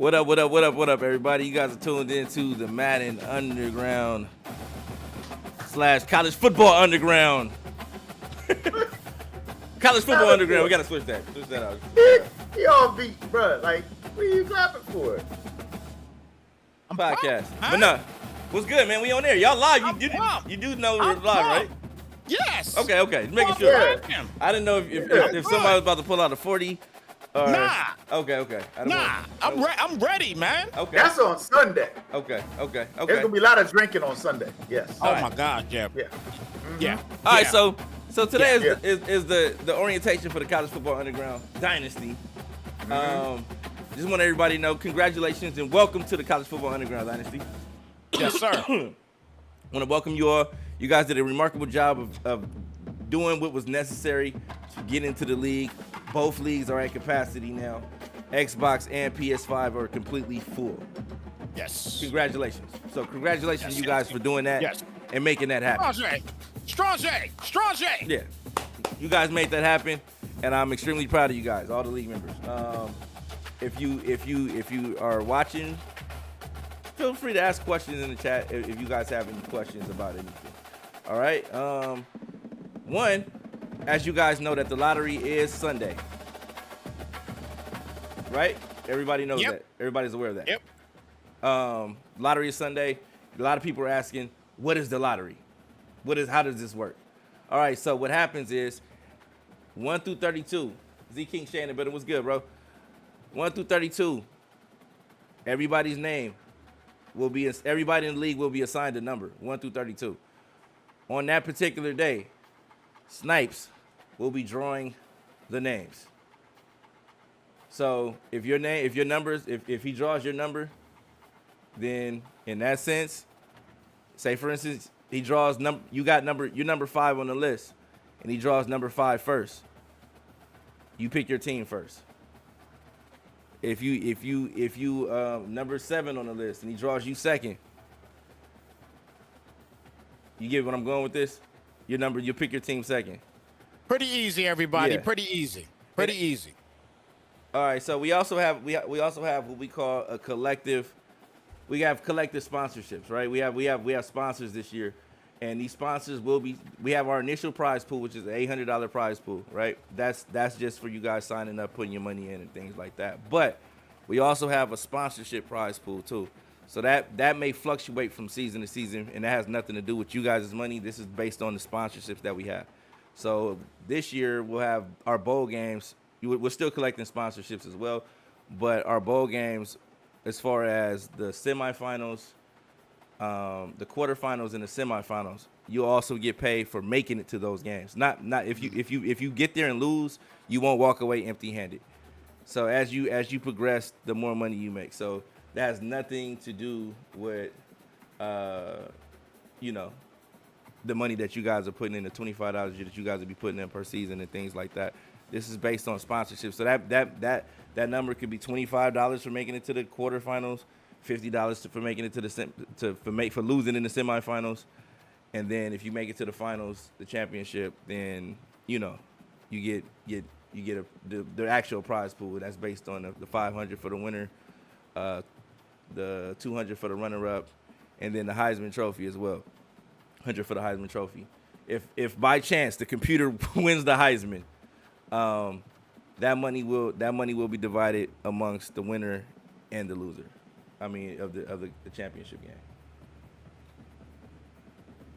What up, what up, what up, what up, everybody? You guys are tuned into the Madden Underground / College Football Underground. College Football Underground. We got to switch that. Switch that out. He all beat, bro. Like, what are you clapping for? Podcast. But no, what's good, man? We on there. Y'all live. You do know we're live, right? Yes. Okay. Making sure. Yeah. I didn't know if somebody was about to pull out a 40. Or, Nah. Okay. I'm ready, man. Okay. That's on Sunday. Okay. There's gonna be a lot of drinking on Sunday. Yes. Oh my God, yeah. Yeah. Yeah. All right, Yeah. so today Yeah. is the orientation for the College Football Underground Dynasty. Just want everybody to know, congratulations and welcome to the College Football Underground Dynasty. Yes, sir. Want to welcome you all. You guys did a remarkable job of doing what was necessary to get into the league. Both leagues are at capacity now. Xbox and PS5 are completely full. Yes. Congratulations. So congratulations, you guys, for doing that and making that happen. Strong J. Yeah, you guys made that happen, and I'm extremely proud of you guys, all the league members. If you are watching, feel free to ask questions in the chat if you guys have any questions about anything. All right. One, as you guys know, that the lottery is Sunday, right? Everybody knows that. Everybody's aware of that. Yep. Lottery is Sunday. A lot of people are asking, what is the lottery? How does this work? All right, so what happens is 1 through 32. Z King Shannon, but it was good, bro. 1 through 32. Everybody's name everybody in the league will be assigned a number, 1 through 32. On that particular day, Snipes will be drawing the names. So if he draws your number, then in that sense, say for instance, he draws you're number 5 on the list, and he draws number 5 first. You pick your team first. If you number 7 on the list and he draws you second, you get what I'm going with this? You pick your team second. Pretty easy, everybody. Yeah. Pretty easy. All right, so we also have what we call a collective. We have collective sponsorships, right? We have sponsors this year, and these sponsors we have our initial prize pool, which is an $800 prize pool, right? That's just for you guys signing up, putting your money in, and things like that. But we also have a sponsorship prize pool too. So that may fluctuate from season to season, and that has nothing to do with you guys' money. This is based on the sponsorships that we have. So this year we'll have our bowl games. We're still collecting sponsorships as well, but our bowl games, as far as the semifinals, the quarterfinals, and the semifinals, you also get paid for making it to those games. Not if you get there and lose, you won't walk away empty-handed. So as you progress, the more money you make. So that has nothing to do with the money that you guys are putting in, the $25 that you guys will be putting in per season and things like that. This is based on sponsorship. So that number could be $25 for making it to the quarterfinals, $50 for making it to for losing in the semifinals, and then if you make it to the finals, the championship, then you get the actual prize pool. That's based on the $500 for the winner, the $200 for the runner-up, and then the Heisman Trophy as well. $100 for the Heisman Trophy. If by chance the computer wins the Heisman, that money will be divided amongst the winner and the loser. I mean, of the championship game.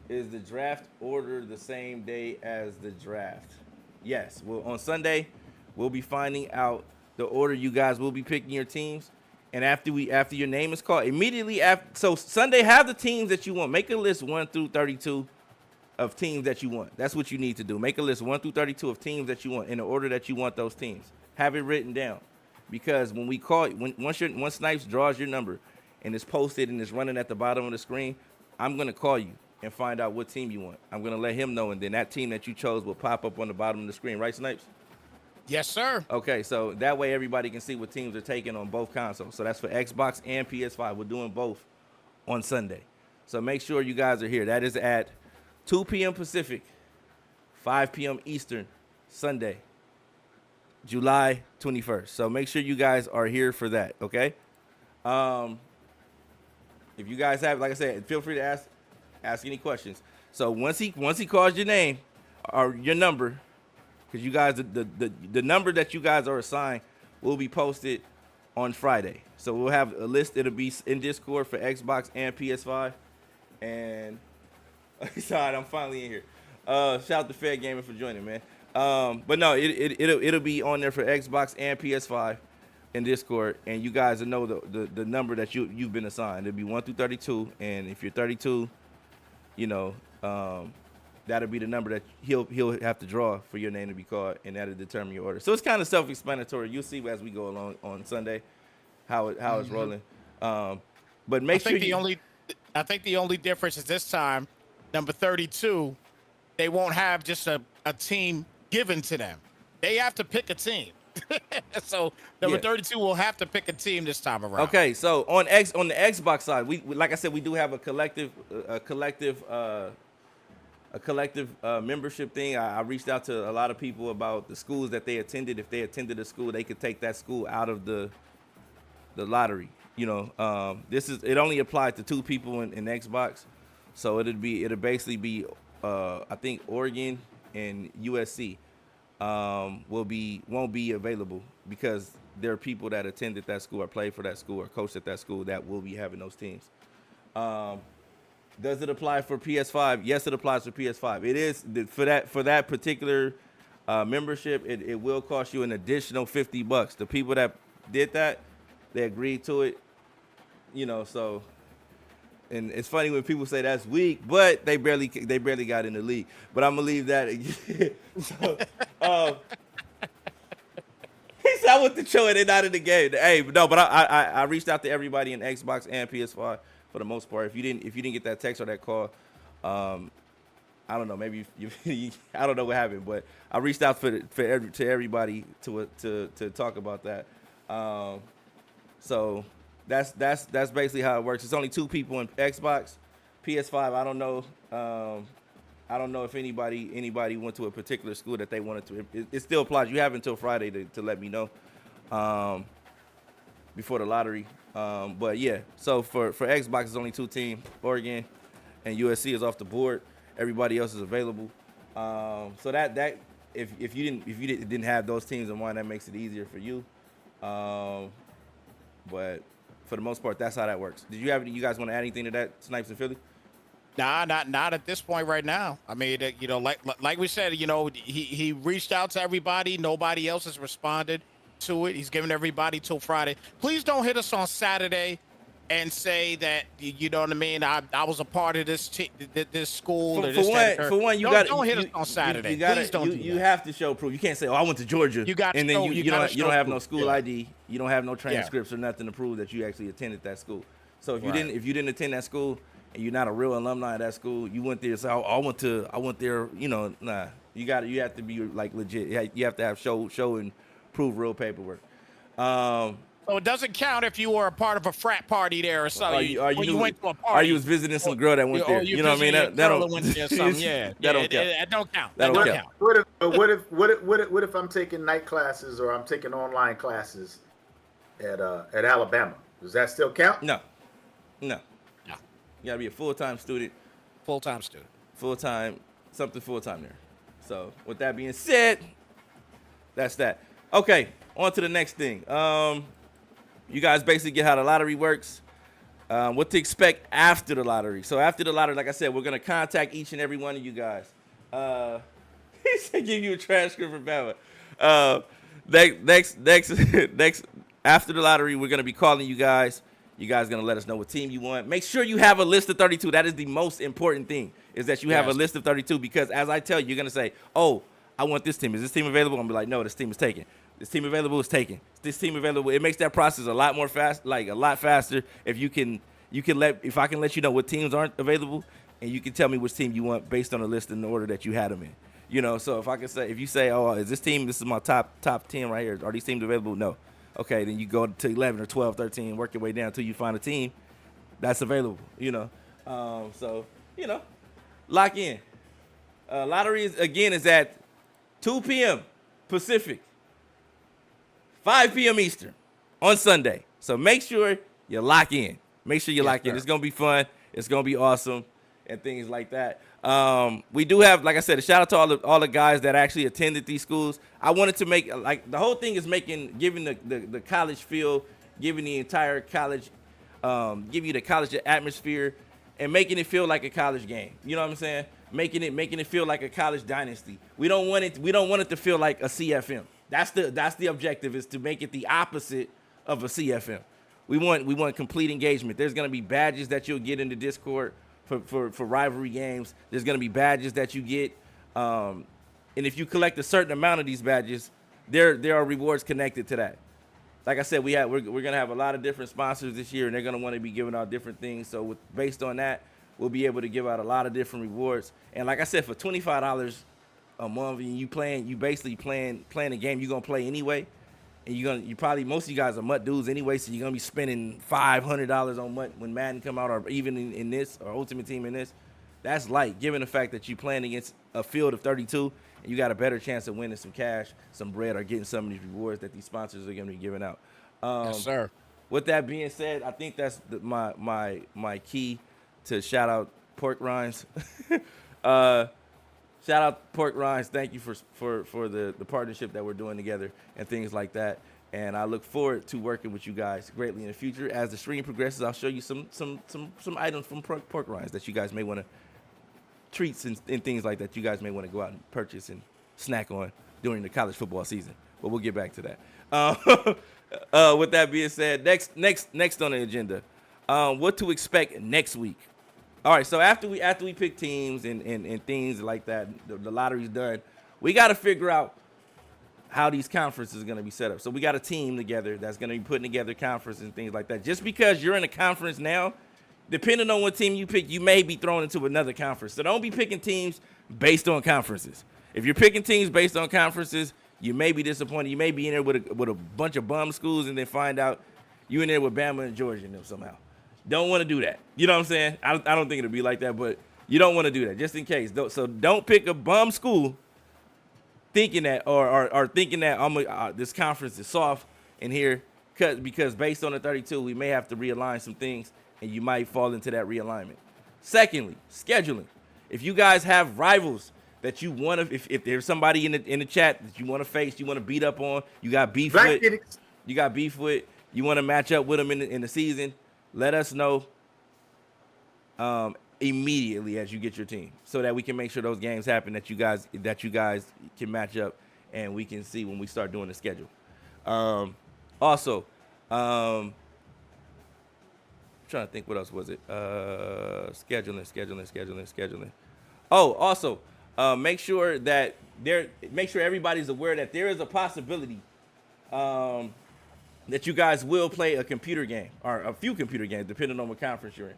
Is the draft order the same day as the draft? Yes. Well, on Sunday, we'll be finding out the order you guys will be picking your teams. And after your name is called, immediately after, so Sunday, have the teams that you want. Make a list 1 through 32 of teams that you want. That's what you need to do. Make a list 1 through 32 of teams that you want in the order that you want those teams. Have it written down, because when we call, once Snipes draws your number and it's posted and it's running at the bottom of the screen, I'm gonna call you and find out what team you want. I'm gonna let him know, and then that team that you chose will pop up on the bottom of the screen, right, Snipes? Yes, sir. Okay, so that way everybody can see what teams are taking on both consoles. So that's for Xbox and PS5. We're doing both on Sunday. So make sure you guys are here. That is at 2 p.m. Pacific, 5 p.m. Eastern, Sunday, July 21st. So make sure you guys are here for that, okay? If you guys have, like I said, feel free to ask any questions. So once he calls your name or your number, because you guys the number that you guys are assigned will be posted on Friday. So we'll have a list. It'll be in Discord for Xbox and PS5. And sorry, I'm finally in here. Shout out to Fed Gaming for joining, man. But no, it'll be on there for Xbox and PS5 in Discord, and you guys will know the number that you've been assigned. It'll be 1 through 32, and if you're 32, you know, that'll be the number that he'll have to draw for your name to be called, and that'll determine your order. So it's kind of self-explanatory. You'll see as we go along on Sunday how it's rolling. But make sure I think the only difference is this time, number 32, they won't have just a team given to them. They have to pick a team. So number 32 will have to pick a team this time around. Okay, so on the Xbox side, we like I said, we do have a collective membership thing. I reached out to a lot of people about the schools that they attended. If they attended a school, they could take that school out of the lottery. You know, it only applied to 2 people in Xbox, so it'll basically be I think Oregon and USC won't be available because there are people that attended that school or played for that school or coached at that school that will be having those teams. Does it apply for PS5? Yes, it applies for PS5. It is for that particular membership. It will cost you an additional $50. The people that did that, they agreed to it. You know, so. And it's funny when people say that's weak, but they barely got in the league. But I'm gonna leave that. So, he said I went to show it and not in the game. Hey, no, but I reached out to everybody in Xbox and PS5 for the most part. If you didn't get that text or that call, I don't know. Maybe I don't know what happened, but I reached out to everybody to talk about that. So. That's basically how it works. It's only 2 people in Xbox, PS5. I don't know. I don't know if anybody went to a particular school that they wanted to. It still applies. You have until Friday to let me know before the lottery. But yeah, so for Xbox, it's only 2 teams. Oregon and USC is off the board. Everybody else is available. So that if you didn't have those teams in mind, that makes it easier for you. But for the most part, that's how that works. You guys want to add anything to that, Snipes and Philly? Nah, not at this point right now. I mean, you know, like we said, you know, he reached out to everybody. Nobody else has responded to it. He's given everybody till Friday. Please don't hit us on Saturday and say that, you know what I mean, I was a part of this school. For one, you got don't hit us on Saturday. Please don't. You have to show proof. You can't say, "Oh, I went to Georgia," you don't have no school ID. You don't have no transcripts or nothing to prove that you actually attended that school. So if you didn't attend that school and you're not a real alumni of that school, you went there and say, "Oh, I went there." You know, nah. You have to be like legit. You have to have show and prove real paperwork. So it doesn't count if you were a part of a frat party there or something. You went to a party. Or you was visiting some girl that went there. You know what I mean? That don't count. That don't count. That don't count. What if I'm taking night classes or I'm taking online classes at Alabama? Does that still count? No. You gotta be a full-time student. Something full-time there. So with that being said, that's that. Okay, on to the next thing. You guys basically get how the lottery works, what to expect after the lottery. So after the lottery, like I said, we're going to contact each and every one of you guys. He said give you a transcript for Bama. Next, after the lottery, we're going to be calling you guys. You guys are going to let us know what team you want. Make sure you have a list of 32. That is the most important thing, is that you have a list of 32, because as I tell you, you're going to say, oh, I want this team. Is this team available? I'm going to be like, no, this team is taken. This team available is taken. This team available. It makes that process a lot more a lot faster if if I can let you know what teams aren't available, and you can tell me which team you want based on the list in the order that you had them in. You know, so if you say, oh, is this team, this is my top 10 right here. Are these teams available? No. Okay, then you go to 11 or 12, 13, work your way down until you find a team that's available, you know. So, you know, lock in. Lottery is at 2 p.m. Pacific. 5 p.m. Eastern on Sunday. So make sure you lock in. Make sure you Yes, lock in. sir. It's gonna be fun. It's gonna be awesome, and things like that. We do have, like I said, a shout out to all the guys that actually attended these schools. I wanted to make like the whole thing is giving the college feel, giving the entire college, give you the college atmosphere, and making it feel like a college game. You know what I'm saying? Making it feel like a college dynasty. We don't want it to feel like a CFM. That's the objective, is to make it the opposite of a CFM. We want complete engagement. There's gonna be badges that you'll get in the Discord for rivalry games. There's gonna be badges that you get, and if you collect a certain amount of these badges, there are rewards connected to that. Like I said, we're gonna have a lot of different sponsors this year, and they're gonna want to be giving out different things. So based on that, we'll be able to give out a lot of different rewards. And like I said, for $25 a month, and you basically playing a game you're gonna play anyway. And you probably, most of you guys are MUT dudes anyway, so you're gonna be spending $500 on MUT when Madden come out, or even in this, or Ultimate Team in this. That's light, given the fact that you're playing against a field of 32, and you got a better chance of winning some cash, some bread, or getting some of these rewards that these sponsors are gonna be giving out. Yes, sir. With that being said, I think that's my key to shout out Pork Rinds. Shout out Pork Rinds. Thank you for the partnership that we're doing together and things like that. And I look forward to working with you guys greatly in the future. As the stream progresses, I'll show you some items from Pork Rinds that you guys may want to, treats and things like that you guys may want to go out and purchase and snack on during the college football season. But we'll get back to that. With that being said, next on the agenda, what to expect next week. All right, so after we pick teams and things like that, the lottery's done, we got to figure out how these conferences are going to be set up. So we got a team together that's going to be putting together conferences and things like that. Just because you're in a conference now, depending on what team you pick, you may be thrown into another conference. So don't be picking teams based on conferences. If you're picking teams based on conferences, you may be disappointed. You may be in there with a bunch of bum schools and then find out you in there with Bama and Georgia and them somehow. Don't want to do that. You know what I'm saying? I don't think it'll be like that, but you don't want to do that, just in case. So don't pick a bum school thinking that or thinking that this conference is soft in here, because based on the 32, we may have to realign some things, and you might fall into that realignment. Secondly, scheduling. If you guys have rivals that you want to, if there's somebody in the chat that you want to face, you want to beat up on, you got beef with, you want to match up with them in the season, let us know immediately as you get your team, so that we can make sure those games happen, that you guys can match up, and we can see when we start doing the schedule. Also, trying to think, what else was it? Scheduling. Oh, also, make sure everybody's aware that there is a possibility that you guys will play a computer game, or a few computer games, depending on what conference you're in.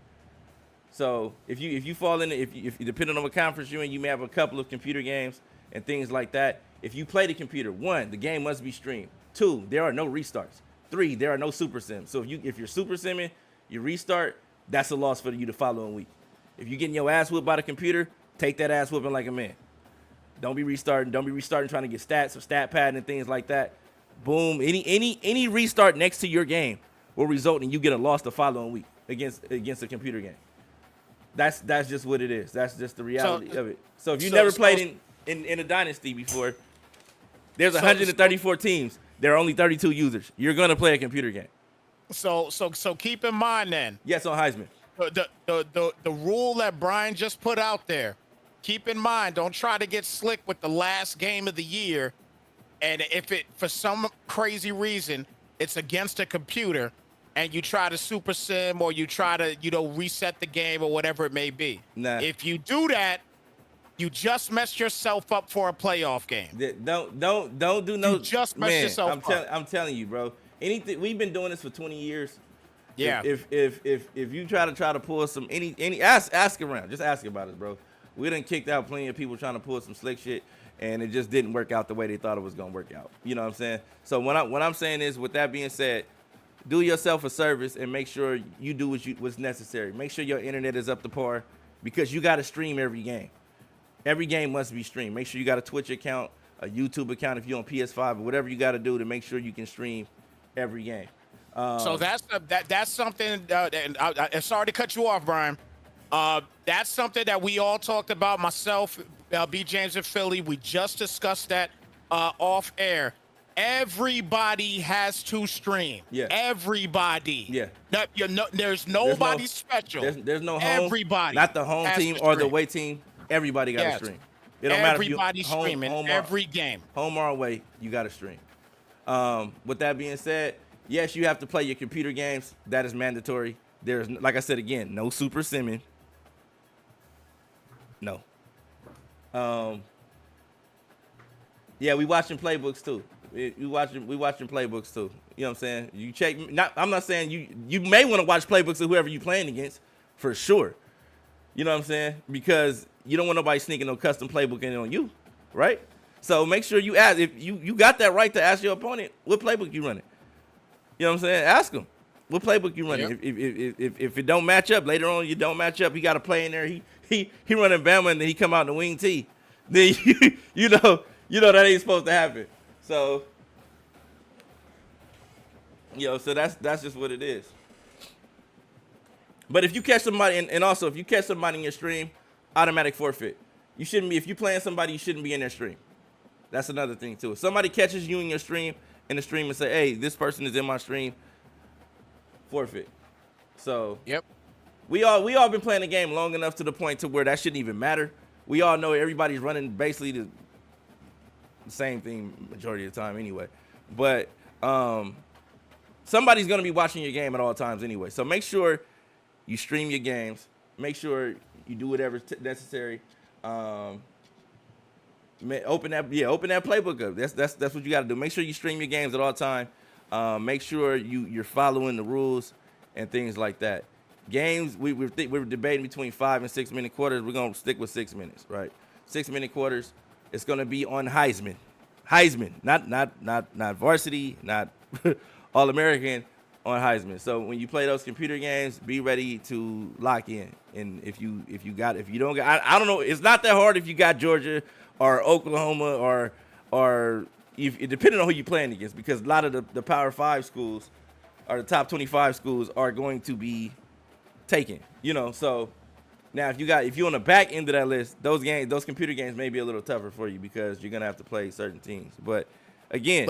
So if you fall in, if depending on what conference you're in, you may have a couple of computer games and things like that. If you play the computer, 1, the game must be streamed. 2, there are no restarts. 3, there are no super sims. So if you're super simming, you restart, that's a loss for you the following week. If you're getting your ass whipped by the computer, take that ass whooping like a man. Don't be restarting trying to get stats or stat pad and things like that. Boom. Any restart next to your game will result in you getting lost the following week against a computer game. That's just what it is. That's just the reality of it. So if you never played in a dynasty before, there's 134 teams. There are only 32 users. You're gonna play a computer game. So keep in mind then. Yes, on Heisman. The rule that Brian just put out there. Keep in mind, don't try to get slick with the last game of the year. And if it, for some crazy reason, it's against a computer, and you try to super sim, or you try to, reset the game, or whatever it may be. Nah. If you do that, you just messed yourself up for a playoff game. Don't do no. You just messed yourself up. I'm telling you, bro. Anything, we've been doing this for 20 years. Yeah. If you try to pull some ask around, just ask about it, bro. We done kicked out plenty of people trying to pull some slick shit, and it just didn't work out the way they thought it was gonna work out. You know what I'm saying? So what I'm saying is, with that being said, do yourself a service and make sure you do what's necessary. Make sure your internet is up to par, because you got to stream every game. Every game must be streamed. Make sure you got a Twitch account, a YouTube account if you're on PS5, or whatever you got to do to make sure you can stream every game. So that's something. And I'm sorry to cut you off, Brian. That's something that we all talked about. Myself, B. James, and Philly. We just discussed that off air. Everybody has to stream. Yeah. Everybody. Yeah. There's nobody special. There's no home. Everybody. Not the home has team to or the stream. away team. Everybody got to Yes. stream. It don't matter if you Everybody's streaming home every game. Home or away, you got to stream. With that being said, yes, you have to play your computer games. That is mandatory. There's, like I said again, no super simming. No. Yeah, we watching playbooks too. We watching playbooks too. You know what I'm saying? You check. I'm not saying you may want to watch playbooks of whoever you playing against, for sure. You know what I'm saying? Because you don't want nobody sneaking no custom playbook in on you, right? So make sure you ask. If you got that right to ask your opponent what playbook you running. You know what I'm saying? Ask them what playbook you running. Yep. If it don't match up later on, you don't match up. He got to play in there. He running Bama and then he come out in the wing tee. Then you know that ain't supposed to happen. So so that's just what it is. But if you catch somebody, and also if you catch somebody in your stream, automatic forfeit. You shouldn't be, if you playing somebody, you shouldn't be in their stream. That's another thing too. If somebody catches you in your stream, and say, hey, this person is in my stream, forfeit. So Yep. we all been playing the game long enough to the point to where that shouldn't even matter. We all know everybody's running basically the same thing majority of the time anyway. But somebody's gonna be watching your game at all times anyway. So make sure you stream your games. Make sure you do whatever's necessary. Open that playbook up. That's what you got to do. Make sure you stream your games at all time. Make sure you're following the rules and things like that. Games we're debating between 5 and 6 minute quarters. We're gonna stick with 6 minutes, right? 6 minute quarters. It's gonna be on Heisman, not varsity, not All American. On Heisman. So when you play those computer games, be ready to lock in. And if you don't got, I don't know, it's not that hard if you got Georgia or Oklahoma or if depending on who you're playing against, because a lot of the Power 5 schools or the top 25 schools are going to be taken. So now if you're on the back end of that list, those computer games may be a little tougher for you because you're gonna have to play certain teams. But again,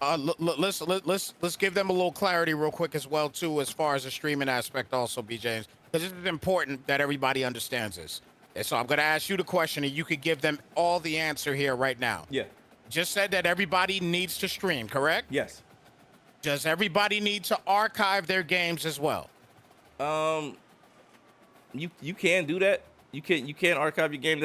Let's give them a little clarity real quick as well too, as far as the streaming aspect also, B. James, because this is important that everybody understands this. And so I'm going to ask you the question, and you could give them all the answer here right now. yeah, Just said that everybody needs to stream, correct? yes. Does everybody need to archive their games as well? You can do that. You can archive your game.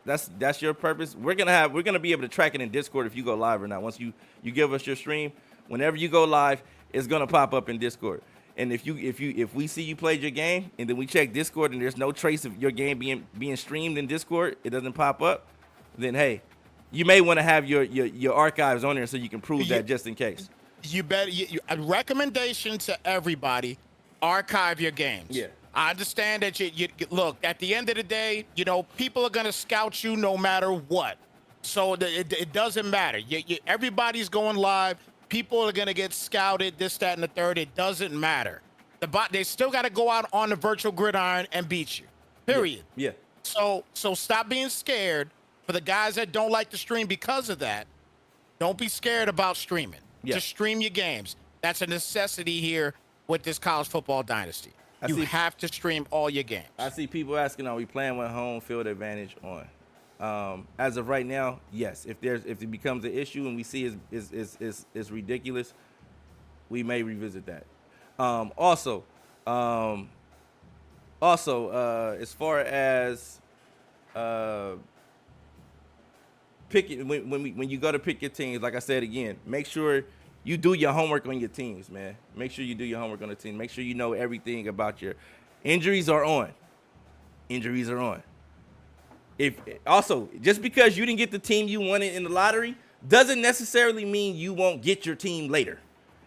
That's your purpose. We're gonna be able to track it in Discord if you go live or not. Once you give us your stream, whenever you go live, it's gonna pop up in Discord. And if we see you played your game and then we check Discord and there's no trace of your game being streamed in Discord, it doesn't pop up, then hey, you may want to have your archives on there so you can prove that just in case. You better. A recommendation to everybody: archive your games. Yeah. I understand that you look, at the end of the day, people are going to scout you no matter what. So it doesn't matter. Everybody's going live. People are going to get scouted, this, that, and the third. It doesn't matter. They still got to go out on the virtual gridiron and beat you, period. Yeah. So stop being scared. For the guys that don't like to stream because of that, don't be scared about streaming. Yeah. Just stream your games. That's a necessity here with this college football dynasty. You have to stream all your games. I see people asking, are we playing with home field advantage on? As of right now, yes. If it becomes an issue and we see it's ridiculous, we may revisit that. Also, as far as picking when you go to pick your teams, like I said again, make sure you do your homework on your teams, man. Make sure you do your homework on the team. Make sure you know everything about your injuries are on. Injuries are on. If also, just because you didn't get the team you wanted in the lottery doesn't necessarily mean you won't get your team later.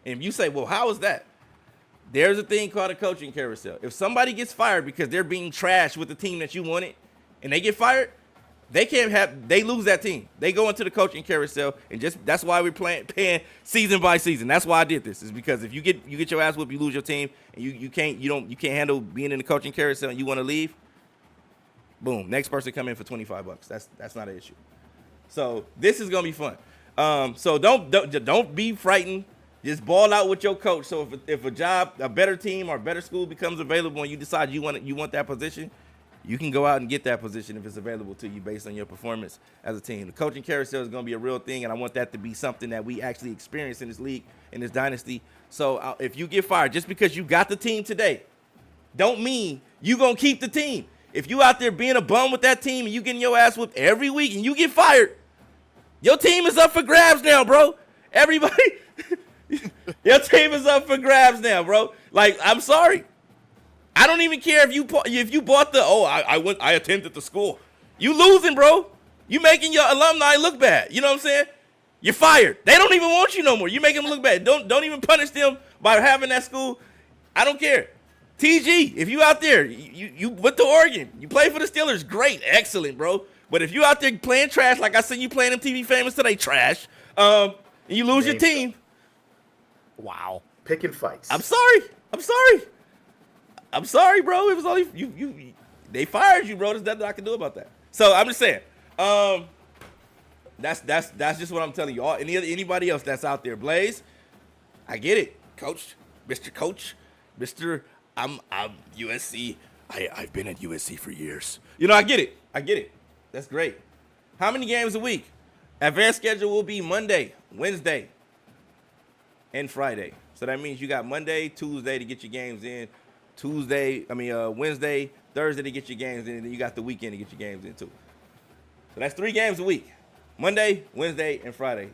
And if you say, well, how is that? There's a thing called a coaching carousel. If somebody gets fired because they're being trashed with the team that you wanted and they get fired, They lose that team. They go into the coaching carousel, and that's why we're paying season by season. That's why I did this, is because if you get your ass whooped, you lose your team, and you can't handle being in the coaching carousel and you want to leave. Boom, next person come in for $25. That's not an issue. So this is gonna be fun. So don't be frightened. Just ball out with your coach. So if a better team or a better school becomes available and you decide you want that position, you can go out and get that position if it's available to you based on your performance as a team. The coaching carousel is going to be a real thing, and I want that to be something that we actually experience in this league, in this dynasty. So if you get fired, just because you got the team today, don't mean you going to keep the team. If you out there being a bum with that team and you getting your ass whooped every week and you get fired, your team is up for grabs now, bro. Everybody, your team is up for grabs now, bro. Like, I'm sorry. I don't even care if you bought I attended the school. You losing, bro. You making your alumni look bad. You know what I'm saying? You're fired. They don't even want you no more. You make them look bad. Don't even punish them by having that school. I don't care. TG, if you out there, you went to Oregon. You play for the Steelers. Great. Excellent, bro. But if you out there playing trash, like I seen you playing MTV Famous today, trash, and you lose your team. Wow. Picking fights. I'm sorry, bro. It was only you. They fired you, bro. There's nothing I can do about that. So I'm just saying. That's just what I'm telling you. Anybody else that's out there, Blaze, I get it, Coach, Mr. I'm USC. I've been at USC for years. You know, I get it. That's great. How many games a week? Advanced schedule will be Monday, Wednesday, and Friday. So that means you got Monday, Tuesday to get your games in. Wednesday, Thursday to get your games in, and then you got the weekend to get your games in too. So that's 3 games a week. Monday, Wednesday, and Friday.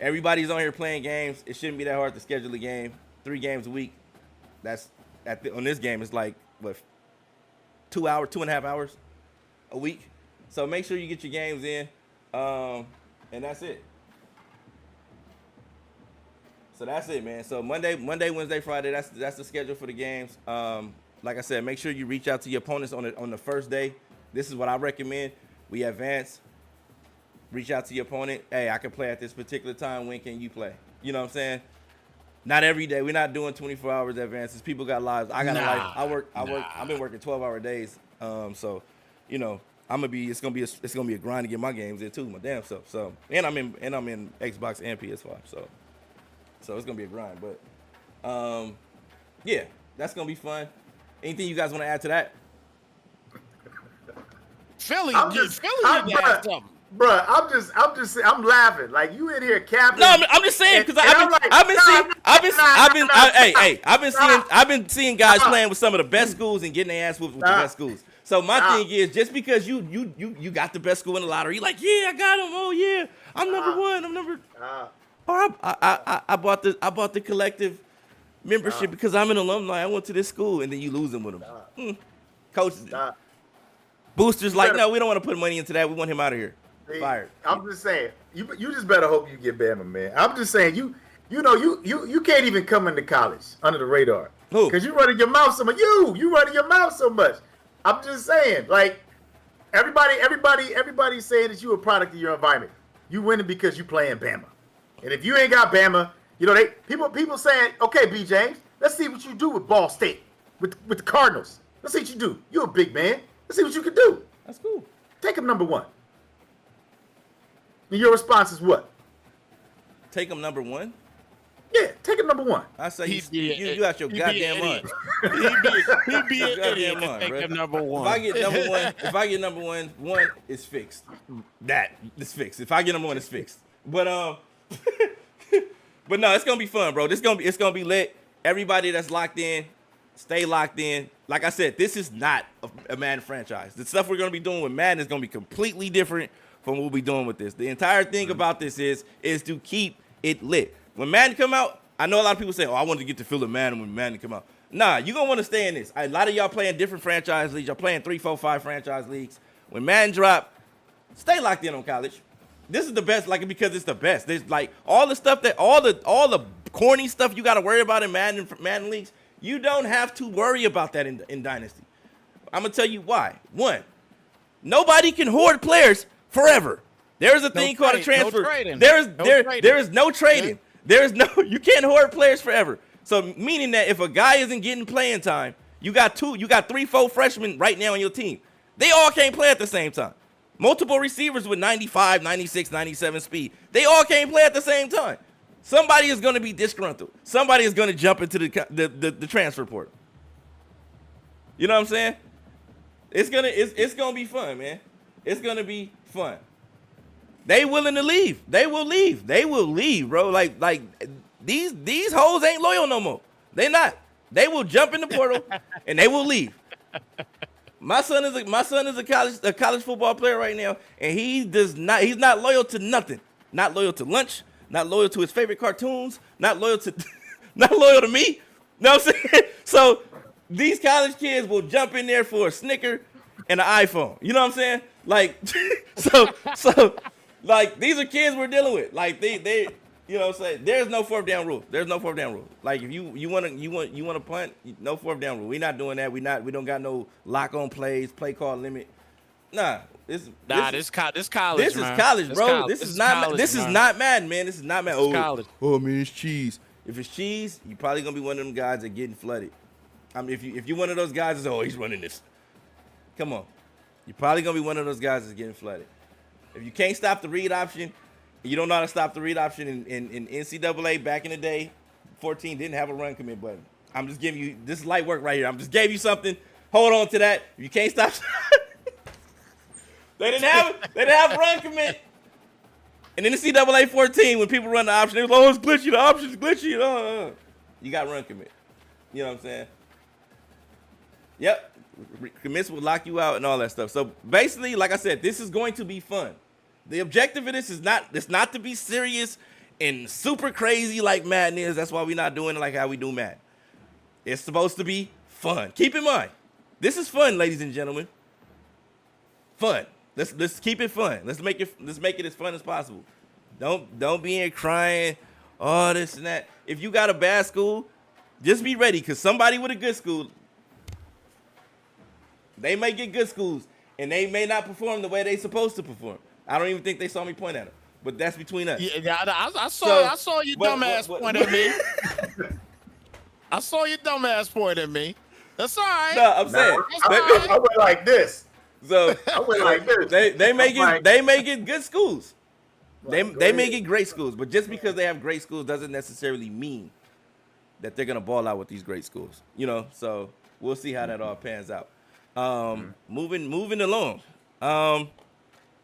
Everybody's on here playing games. It shouldn't be that hard to schedule a game. 3 games a week. That's on this game, it's like, what, 2.5 hours a week. So make sure you get your games in, and that's it. So that's it, man. So Monday, Wednesday, Friday, that's the schedule for the games. Like I said, make sure you reach out to your opponents on the first day. This is what I recommend. We advance. Reach out to your opponent. Hey, I can play at this particular time. When can you play? You know what I'm saying? Not every day. We're not doing 24 hours advances. People got lives. I got a life. I work. I've been working 12-hour days. So, you know, It's gonna be a grind to get my games in too, my damn self. So, and I'm in Xbox and PS5. So it's gonna be a grind. But, yeah, that's gonna be fun. Anything you guys want to add to that? Philly did that something. Bruh, I'm laughing. Like, you in here capping. No, I'm just saying, because I've been seeing guys playing with some of the best schools and getting their ass whooped with the best schools. So my thing is, just because you got the best school in the lottery, you're like, yeah, I got him. Oh yeah, I'm number one. I'm number. Or I bought the collective membership because I'm an alumni. I went to this school, and then you lose them with them. Coaches, boosters like, no, we don't want to put money into that. We want him out of here. Fired. I'm just saying, you just better hope you get Bama, man. I'm just saying, you can't even come into college under the radar. Who? Because you running your mouth so much. You running your mouth so much. I'm just saying, like, everybody's saying that you a product of your environment. You winning because you playing Bama. And if you ain't got Bama, people saying, okay, B. James, let's see what you do with Ball State, with the Cardinals. Let's see what you do. You're a big man. Let's see what you can do. That's cool. Take him number 1. And your response is what? Take him number 1? Yeah, take him number 1. I say you got your goddamn mind. He'd be an idiot to take him number 1. If I get number one, it's fixed. It's fixed. If I get number 1, it's fixed. But but no, it's gonna be fun, bro. It's gonna be lit. Everybody that's locked in, stay locked in. Like I said, this is not a Madden franchise. The stuff we're gonna be doing with Madden is gonna be completely different from what we'll be doing with this. The entire thing about this is to keep it lit. When Madden come out, I know a lot of people say, I wanted to get the feel of Madden when Madden come out. Nah, you're going to want to stay in this. A lot of y'all playing different franchise leagues. Y'all playing 3, 4, 5 franchise leagues. When Madden drop, stay locked in on college. This is the best, because it's the best. There's like all the stuff all the corny stuff you got to worry about in Madden leagues. You don't have to worry about that in Dynasty. I'm going to tell you why. 1, Nobody can hoard players forever. There is a thing called a transfer. No trading. There is no Yeah. trading. There is no you can't hoard players forever. So meaning that if a guy isn't getting playing time, you got 3, 4 freshmen right now on your team. They all can't play at the same time. Multiple receivers with 95, 96, 97 speed. They all can't play at the same time. Somebody is going to be disgruntled. Somebody is going to jump into the transfer portal. You know what I'm saying? It's gonna be fun, man. It's gonna be fun. They willing to leave. They will leave. They will leave, bro. Like these hoes ain't loyal no more. They not. They will jump in the portal and they will leave. My son is a college football player right now, and he's not loyal to nothing. Not loyal to lunch. Not loyal to his favorite cartoons. Not loyal to me. You know what I'm saying? So these college kids will jump in there for a Snicker and an iPhone. You know what I'm saying? Like, so like these are kids we're dealing with. Like they you know what I'm saying? There's no 4th down rule. There's no 4th down rule. Like if you want to punt, no 4th down rule. We're not doing that. We don't got no lock on plays, play call limit. Nah. This college. This is college, bro. This is not Madden, man. This is not Madden. College. Oh man, it's cheese. If it's cheese, you're probably gonna be one of them guys that getting flooded. I mean, if you're one of those guys that's he's running this. Come on. You're probably gonna be one of those guys that's getting flooded. If you can't stop the read option, you don't know how to stop the read option in NCAA back in the day, 14 didn't have a run commit button. I'm just giving you this is light work right here. I'm just gave you something. Hold on to that. If you can't stop They didn't have run commit. And in the NCAA 14, when people run the option, they was like, oh, it's glitchy, the option's glitchy. You got run commit. You know what I'm saying? Yep. Commits will lock you out and all that stuff. So basically, like I said, this is going to be fun. The objective of this is not to be serious and super crazy like Madden is. That's why we're not doing it like how we do Madden. It's supposed to be fun. Keep in mind, this is fun, ladies and gentlemen. Fun. Let's keep it fun. Let's make it as fun as possible. Don't be in crying, oh this and that. If you got a bad school, just be ready, because somebody with a good school, they may get good schools and they may not perform the way they supposed to perform. I don't even think they saw me point at them, but that's between us. Yeah, I saw your dumb ass point at me. I saw your dumb ass point at me. That's all right. No, I'm saying. I went like this. So I went like this. they may get good schools. They may get great schools, but just because they have great schools doesn't necessarily mean that they're gonna ball out with these great schools. You know, so we'll see how that all pans out. Moving along.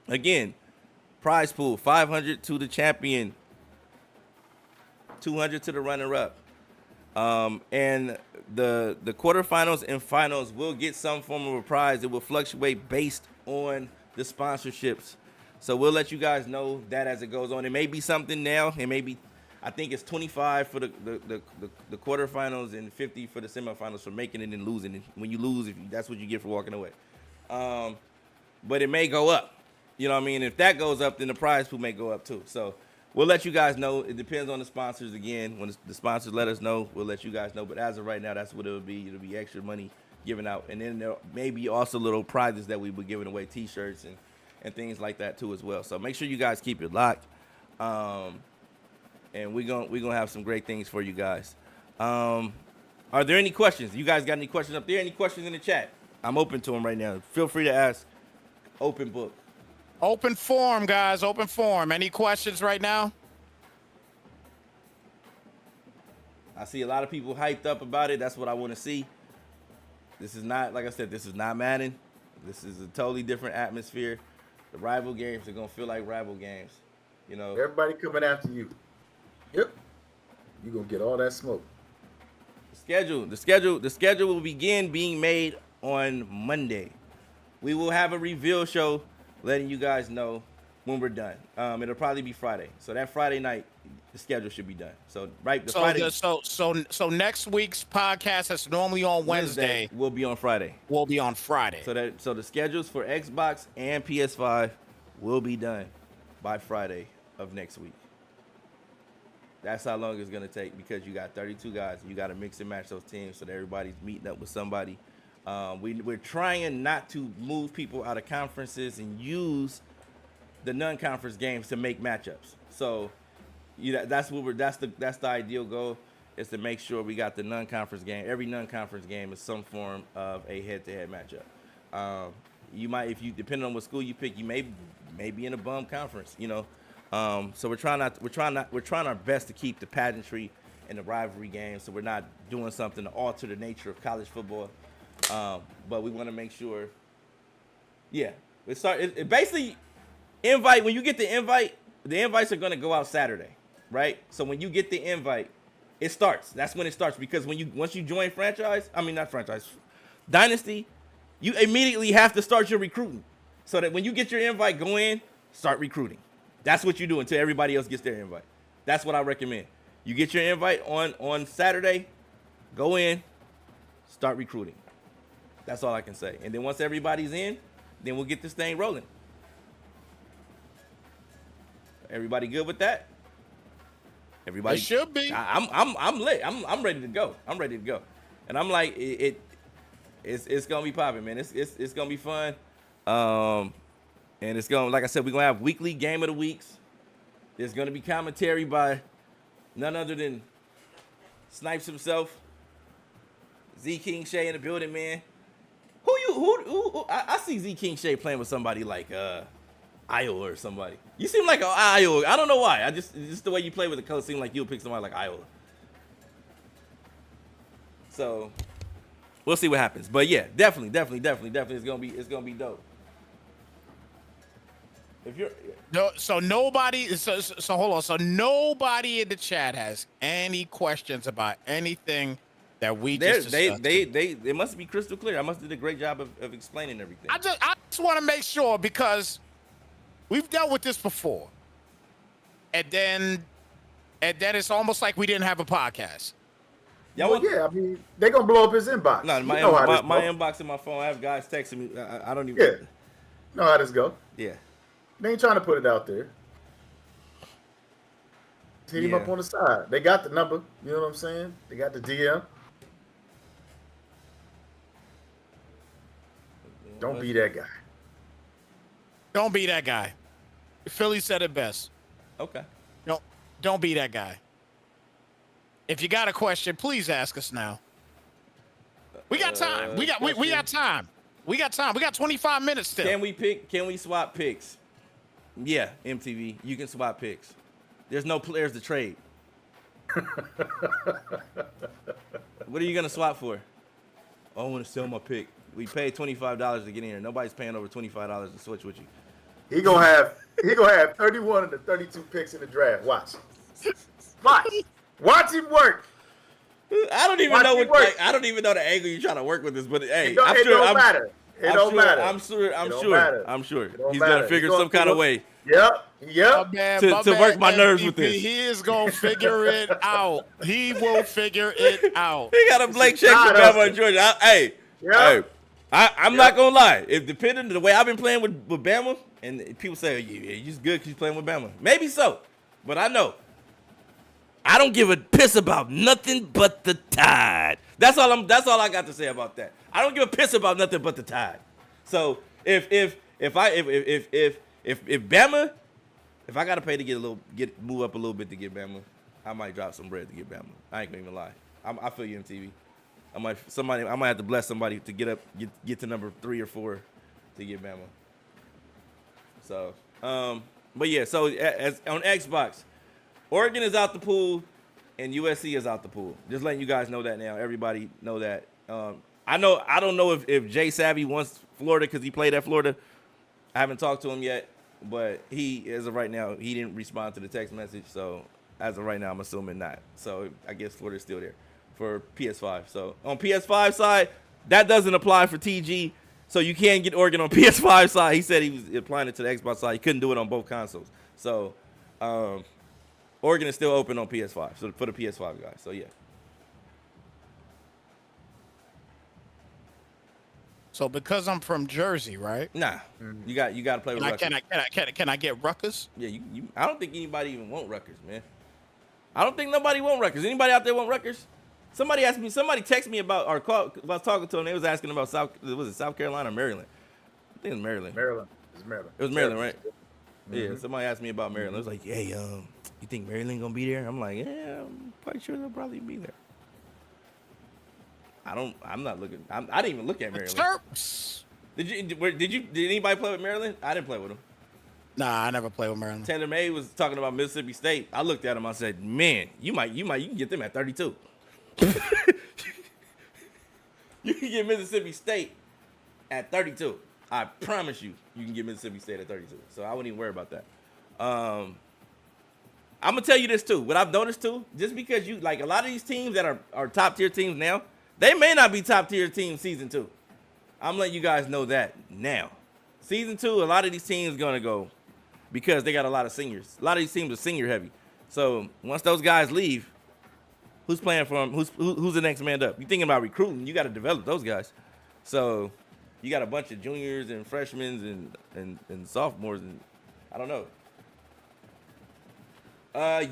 Again, prize pool, 500 to the champion, 200 to the runner-up. And the quarterfinals and finals will get some form of a prize. It will fluctuate based on the sponsorships. So we'll let you guys know that as it goes on. It may be something now. It may be, I think it's 25 for the quarterfinals and 50 for the semifinals for making it and losing it. When you lose, that's what you get for walking away. But it may go up. You know what I mean? If that goes up, then the prize pool may go up too. So we'll let you guys know. It depends on the sponsors again. When the sponsors let us know, we'll let you guys know. But as of right now, that's what it'll be. It'll be extra money given out. And then there may be also little prizes that we will be giving away, T-shirts and things like that too as well. So make sure you guys keep it locked. And we're gonna have some great things for you guys. Are there any questions? You guys got any questions up there? Any questions in the chat? I'm open to them right now. Feel free to ask. Open book. Open forum, guys. Open forum. Any questions right now? I see a lot of people hyped up about it. That's what I want to see. This is not, like I said, this is not Madden. This is a totally different atmosphere. The rival games are gonna feel like rival games. You know. Everybody coming after you. Yep. You're gonna get all that smoke. The schedule will begin being made on Monday. We will have a reveal show letting you guys know when we're done. It'll probably be Friday. So that Friday night, the schedule should be done. So Friday. So next week's podcast that's normally on Wednesday will be on Friday. Will be on Friday. So the schedules for Xbox and PS5 will be done by Friday of next week. That's how long it's gonna take, because you got 32 guys. You got to mix and match those teams so that everybody's meeting up with somebody. We're trying not to move people out of conferences and use the non-conference games to make matchups. So, that's the ideal goal, is to make sure we got the non-conference game. Every non-conference game is some form of a head-to-head matchup. You might, if you depending on what school you pick, you may be in a bum conference. So we're trying our best to keep the pageantry and the rivalry games. So we're not doing something to alter the nature of college football. But we want to make sure. Yeah, it basically invite. When you get the invites are going to go out Saturday, right? So when you get the invite, it starts. That's when it starts, because once you join Dynasty, you immediately have to start your recruiting, so that when you get your invite, go in, start recruiting. That's what you do until everybody else gets their invite. That's what I recommend. You get your invite on Saturday, go in, start recruiting. That's all I can say. And then once everybody's in, then we'll get this thing rolling. Everybody good with that? Everybody It should be. I'm lit. I'm ready to go. And I'm like, it's gonna be popping, man. It's gonna be fun. And it's gonna, like I said, we're gonna have weekly game of the weeks. There's gonna be commentary by none other than Snipes himself, Z King Shay in the building, man. Who I see Z King Shay playing with somebody like Iowa or somebody. You seem like Iowa. I don't know why. Just the way you play with the coach seemed like you'll pick somebody like Iowa. So we'll see what happens. But yeah, definitely it's gonna be dope. If you're So nobody. So hold on. So nobody in the chat has any questions about anything that we just discussed. They must be crystal clear. I must have did a great job of explaining everything. I just want to make sure, because we've dealt with this before, and then it's almost like we didn't have a podcast. Yeah, I mean, they're gonna blow up his inbox. No, my inbox and my phone, I have guys texting me. I don't even. Yeah, know how this go. Yeah. They ain't trying to put it out there. Hit him up on the side. They got the number. You know what I'm saying? They got the DM. Don't be that guy. Don't be that guy. Philly said it best. Okay. Don't be that guy. If you got a question, please ask us now. We got time. We got time. We got time. We got 25 minutes still. Can we swap picks? Yeah, MTV. You can swap picks. There's no players to trade. What are you gonna swap for? Oh, I want to sell my pick. We paid $25 to get in here. Nobody's paying over $25 to switch with you. He gonna have 31 of the 32 picks in the draft. Watch him work. I don't even know I don't even know the angle you're trying to work with this, but hey, it don't matter. It don't matter. I'm sure. He's matter. gonna figure some kind of way. Yep. To work my nerves with this. He is gonna figure it out. He will figure it out. He got a blank check for Bama and Georgia. I'm not gonna lie. If depending on the way I've been playing with Bama, and people say, "Yeah, you're just good because you're playing with Bama." Maybe so, but I know I don't give a piss about nothing but the Tide. That's all I got to say about that. I don't give a piss about nothing but the Tide. So if Bama, if I gotta pay to move up a little bit to get Bama, I might drop some bread to get Bama. I ain't gonna even lie. I feel you, MTV. I might have to bless somebody to get to number 3 or 4 to get Bama. So, but yeah. So as on Xbox, Oregon is out the pool, and USC is out the pool. Just letting you guys know that now. Everybody know that. I don't know if Jay Savvy wants Florida because he played at Florida. I haven't talked to him yet, but as of right now, he didn't respond to the text message. So as of right now, I'm assuming not. So I guess Florida's still there for PS5. So on PS5 side, that doesn't apply for TG. So you can't get Oregon on PS5 side. He said he was applying it to the Xbox side. He couldn't do it on both consoles. So Oregon is still open on PS5. So for the PS5 guys. So yeah. So because I'm from Jersey, right? Nah, you got to play with Rutgers. Can I get Rutgers? Yeah, you. I don't think anybody even want Rutgers, man. I don't think nobody want Rutgers. Anybody out there want Rutgers? Somebody texted me about or called. I was talking to them. They was asking about South Carolina or Maryland? I think it's Maryland. Maryland. It's Maryland. It was Maryland, right? Mm-hmm. Yeah. Somebody asked me about Maryland. I was like, hey, you think Maryland gonna be there? I'm like, yeah, I'm quite sure they'll probably be there. I'm not looking. I didn't even look at Maryland. Terps. Did anybody play with Maryland? I didn't play with them. Nah, I never played with Maryland. Taylor May was talking about Mississippi State. I looked at him. I said, man, you can get them at 32. You can get Mississippi State at 32. I promise you can get Mississippi State at 32. So I wouldn't even worry about that. I'm gonna tell you this too. What I've noticed too, just because you like a lot of these teams that are top tier teams now, they may not be top tier teams season 2. I'm letting you guys know that now. Season 2, a lot of these teams gonna go because they got a lot of seniors. A lot of these teams are senior heavy. So once those guys leave, who's playing for them? Who's the next man up? You thinking about recruiting? You got to develop those guys. So you got a bunch of juniors and freshmen and sophomores and I don't know.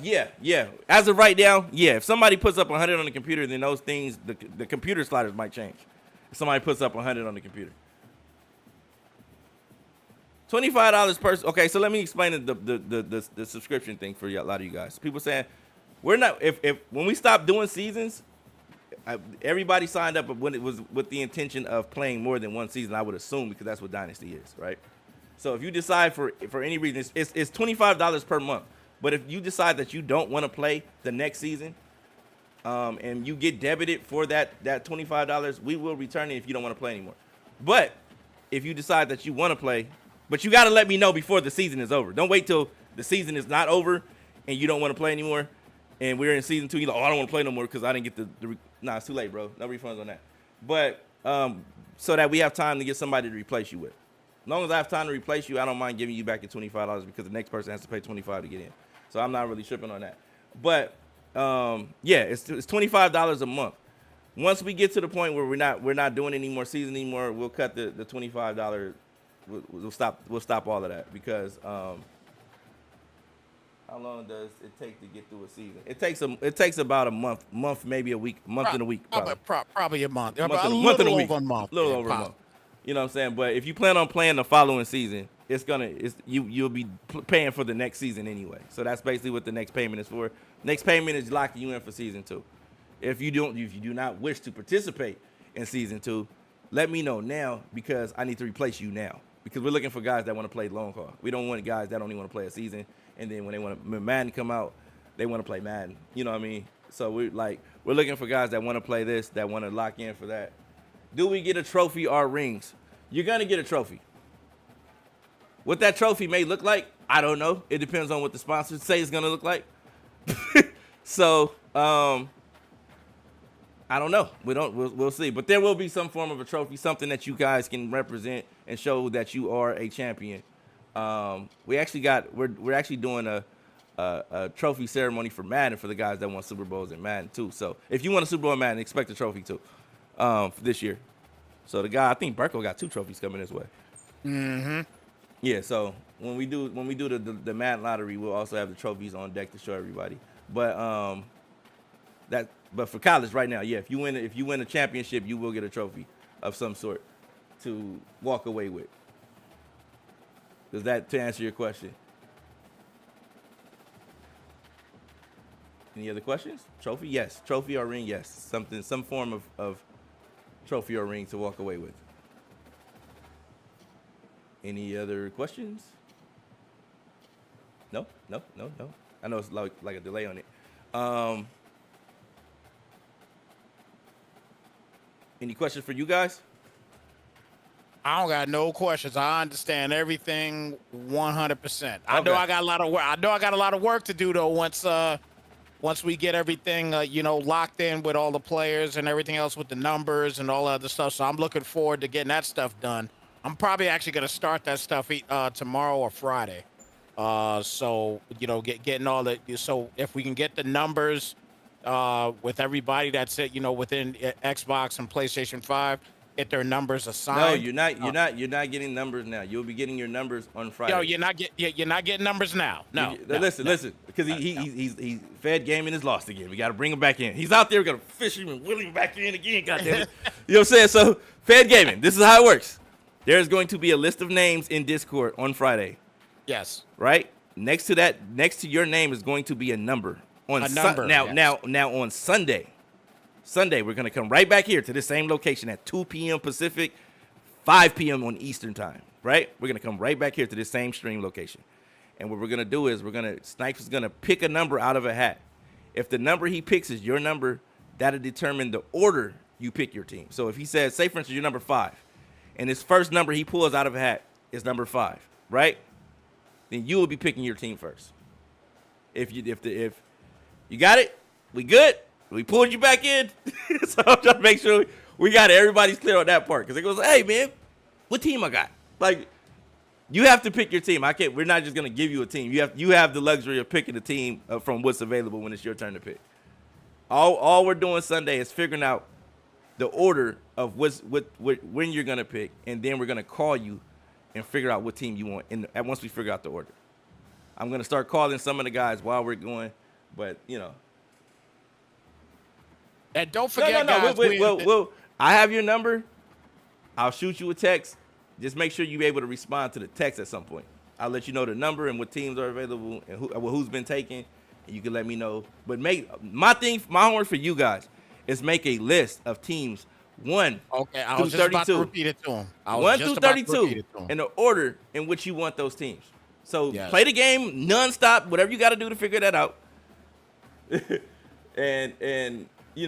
Yeah. As of right now, yeah. If somebody puts up 100 on the computer, then those things, the computer sliders might change. If somebody puts up 100 on the computer. $25 per. Okay, so let me explain the subscription thing for a lot of you guys. People saying we're not if when we stop doing seasons, everybody signed up when it was with the intention of playing more than one season. I would assume because that's what Dynasty is, right? So if you decide for any reason, it's $25 per month. But if you decide that you don't want to play the next season, and you get debited for that $25, we will return it if you don't want to play anymore. But if you decide that you want to play, but you got to let me know before the season is over. Don't wait till the season is not over and you don't want to play anymore. And we're in season 2. You're like, oh, I don't want to play no more because I didn't get nah, it's too late, bro. No refunds on that. But so that we have time to get somebody to replace you with. As long as I have time to replace you, I don't mind giving you back your $25 because the next person has to pay $25 to get in. So I'm not really tripping on that. But yeah, it's $25 a month. Once we get to the point where we're not doing any more season anymore, we'll cut the $25. We'll stop all of that because how long does it take to get through a season? It takes about a month maybe a week, and a week probably. Probably a month. A little month and a week. Over a month. A little over a month. You know what I'm saying? But if you plan on playing the following season, you'll be paying for the next season anyway. So that's basically what the next payment is for. Next payment is locking you in for season 2. If you do not wish to participate in season 2, let me know now because I need to replace you now. Because we're looking for guys that want to play long haul. We don't want guys that only want to play a season, and then when Madden come out, they want to play Madden. You know what I mean? So we're looking for guys that want to play this, that want to lock in for that. Do we get a trophy or rings? You're gonna get a trophy. What that trophy may look like, I don't know. It depends on what the sponsors say it's gonna look like. So I don't know. We'll see. But there will be some form of a trophy, something that you guys can represent and show that you are a champion. We're actually doing a trophy ceremony for Madden for the guys that won Super Bowls in Madden too. So if you want a Super Bowl in Madden, expect a trophy too for this year. So the guy, I think Burko got 2 trophies coming his way. Mm-hmm. Yeah. So when we do the Madden lottery, we'll also have the trophies on deck to show everybody. But But for college right now, yeah, if you win a championship, you will get a trophy of some sort to walk away with. Does that to answer your question? Any other questions? Trophy? Yes. Trophy or ring? Yes. Some form of trophy or ring to walk away with. Any other questions? No. I know it's like a delay on it. Any questions for you guys? I don't got no questions. I understand everything 100%. I Okay. know I got a lot of work. I know I got a lot of work to do though. Once we get everything locked in with all the players and everything else with the numbers and all that other stuff. So I'm looking forward to getting that stuff done. I'm probably actually gonna start that stuff tomorrow or Friday. So getting all the if we can get the numbers with everybody that's within Xbox and PlayStation 5. get their numbers assigned. No, you're not getting numbers now. You'll be getting your numbers on Friday. Yo, you're not getting numbers now. No. Listen, because he's Fed gaming is lost again. We got to bring him back in. He's out there. We got to fish him and wheel him back in again. Goddamn it. You know what I'm saying? So Fed gaming. This is how it works. There's going to be a list of names in Discord on Friday. Yes. Right. Next to your name is going to be a number. Now on Sunday, we're going to come right back here to the same location at 2 p.m. Pacific, 5 p.m. on Eastern time, right? We're going to come right back here to the same stream location. And what we're going to do is Snipes is going to pick a number out of a hat. If the number he picks is your number, that'll determine the order you pick your team. So if he says, say for instance, you're number 5, and his first number he pulls out of a hat is number 5, right? Then you will be picking your team first. If you got it, we good. We pulled you back in. So I'm trying to make sure we got it. Everybody's clear on that part. Because it goes, hey, man, what team I got? Like, you have to pick your team. We're not just going to give you a team. You have the luxury of picking a team from what's available when it's your turn to pick. All we're doing Sunday is figuring out the order of when you're going to pick. And then we're going to call you and figure out what team you want. And once we figure out the order. I'm going to start calling some of the guys while we're going. But, And don't forget, guys. I have your number. I'll shoot you a text. Just make sure you're able to respond to the text at some point. I'll let you know the number and what teams are available and who's been taken. And you can let me know. But my homework for you guys is make a list of teams 1 okay, I through was just 32. about to repeat it to him. 1 through 32 in the order in which you want those teams. So play the game nonstop, whatever you got to do to figure that out. and we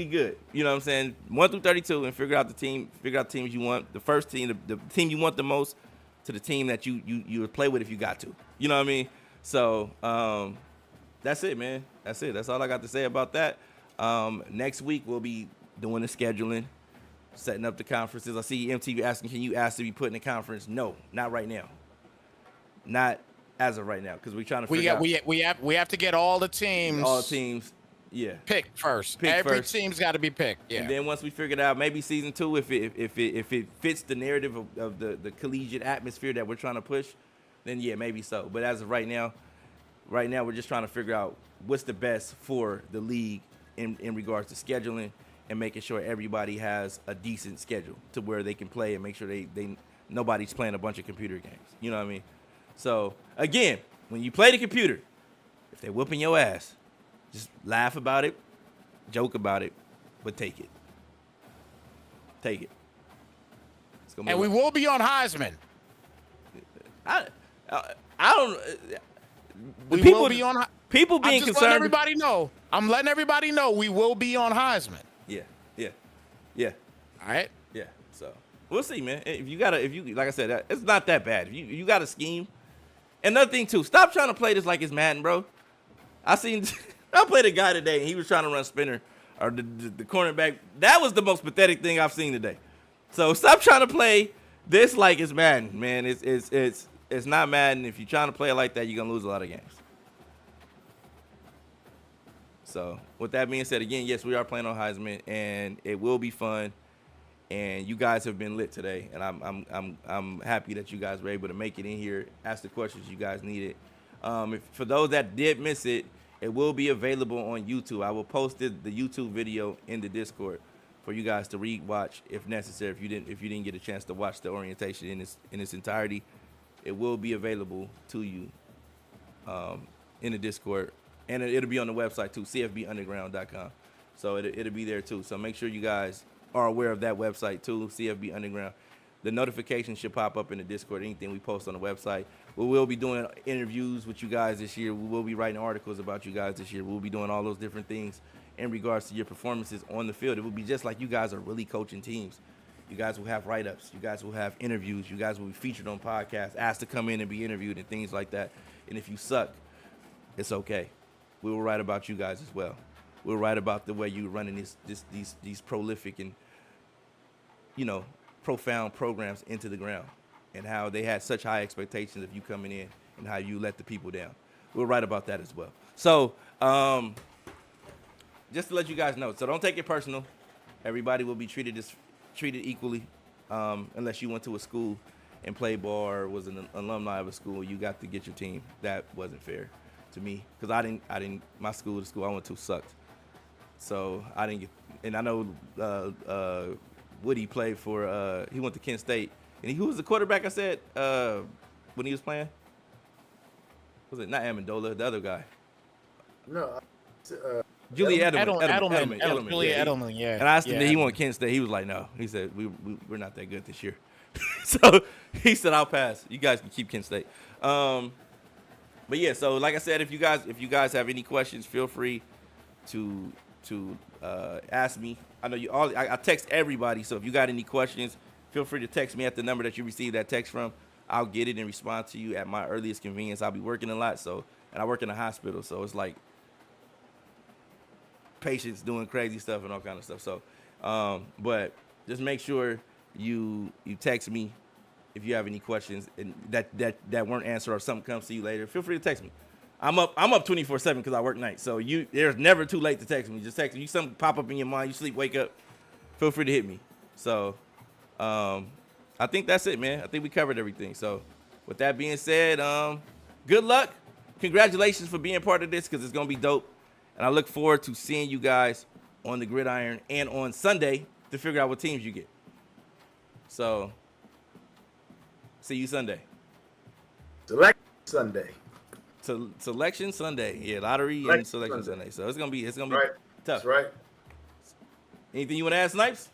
good. You know what I'm saying? 1 through 32 and figure out the teams you want. The first team, the team you want the most, to the team that you would play with if you got to. You know what I mean? So that's it, man. That's it. That's all I got to say about that. Next week we'll be doing the scheduling, setting up the conferences. I see MTV asking, can you ask to be put in the conference? No, not right now. Not as of right now, because we're trying to figure out. We have to get all the teams. All the teams, yeah. Picked first. Every team's got to be picked. Yeah. And then once we figure it out, maybe season 2, if it fits the narrative of the collegiate atmosphere that we're trying to push, then yeah, maybe so. But as of right now we're just trying to figure out what's the best for the league in regards to scheduling and making sure everybody has a decent schedule to where they can play and make sure they nobody's playing a bunch of computer games. You know what I mean? So, again, when you play the computer, if they're whooping your ass, just laugh about it, joke about it, but take it. Take it. And we will be on Heisman. I don't. We will be on. People being concerned. I'm letting everybody know we will be on Heisman. Yeah. All right. Yeah. So we'll see, man. If you like I said, it's not that bad. If you got a scheme. Another thing too, stop trying to play this like it's Madden, bro. I played a guy today and he was trying to run spinner or the cornerback. That was the most pathetic thing I've seen today. So stop trying to play this like it's Madden, man. It's not Madden. If you're trying to play it like that, you're gonna lose a lot of games. So with that being said, again, yes, we are playing on Heisman and it will be fun. And you guys have been lit today, and I'm happy that you guys were able to make it in here, ask the questions you guys needed. For those that did miss it, it will be available on YouTube. I will post the YouTube video in the Discord for you guys to watch if necessary. If you didn't get a chance to watch the orientation in its entirety, it will be available to you in the Discord, and it'll be on the website too, cfbunderground.com. So it'll be there too. So make sure you guys are aware of that website too, CFB Underground. The notifications should pop up in the Discord, anything we post on the website. We will be doing interviews with you guys this year. We will be writing articles about you guys this year. We'll be doing all those different things in regards to your performances on the field. It will be just like you guys are really coaching teams. You guys will have write-ups. You guys will have interviews. You guys will be featured on podcasts, asked to come in and be interviewed and things like that. And if you suck, it's okay. We will write about you guys as well. We'll write about the way you're running these prolific and, profound programs into the ground and how they had such high expectations of you coming in and how you let the people down. We'll write about that as well. So just to let you guys know. So don't take it personal. Everybody will be treated equally, unless you went to a school and played ball or was an alumni of a school. You got to get your team. That wasn't fair to me because I didn't. My school, the school I went to, sucked. So I didn't get. And I know Woody played for. He went to Kent State, and who was the quarterback? I said when he was playing. Was it not Amendola? The other guy. No. Julian Edelman. Julian Edelman, yeah. And I asked him that he won Kent State. He was like, no. He said, we're not that good this year. So he said, I'll pass. You guys can keep Kent State. But yeah, so like I said, if you guys have any questions, feel free to ask me. I know you all. I text everybody, so if you got any questions, feel free to text me at the number that you received that text from. I'll get it and respond to you at my earliest convenience. I'll be working a lot, and I work in a hospital, so it's like patients doing crazy stuff and all kind of stuff. So, but just make sure you text me if you have any questions and that weren't answered or something comes to you later. Feel free to text me. I'm up 24/7 because I work nights. So there's never too late to text me. Just text me. Something pop up in your mind. You sleep, wake up. Feel free to hit me. So, I think that's it, man. I think we covered everything. So, with that being said, good luck. Congratulations for being part of this because it's gonna be dope. And I look forward to seeing you guys on the gridiron and on Sunday to figure out what teams you get. So, see you Sunday. Select Sunday. Selection Sunday. Yeah, lottery and selection Sunday. So it's gonna be tough. That's right. Anything you want to add, Snipes?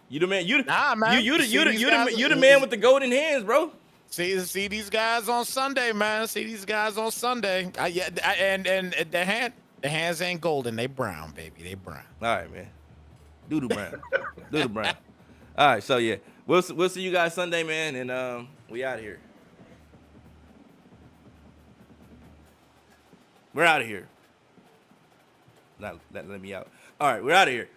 You the man. Nah, man. You the man with the golden hands, bro. See these guys on Sunday, man. See these guys on Sunday. And the hands ain't golden. They brown, baby. They brown. All right, man. Doodle brown. Doodle brown. All right, so yeah, we'll see you guys Sunday, man, and we out of here. We're out of here. Not let me out. All right, we're out of here.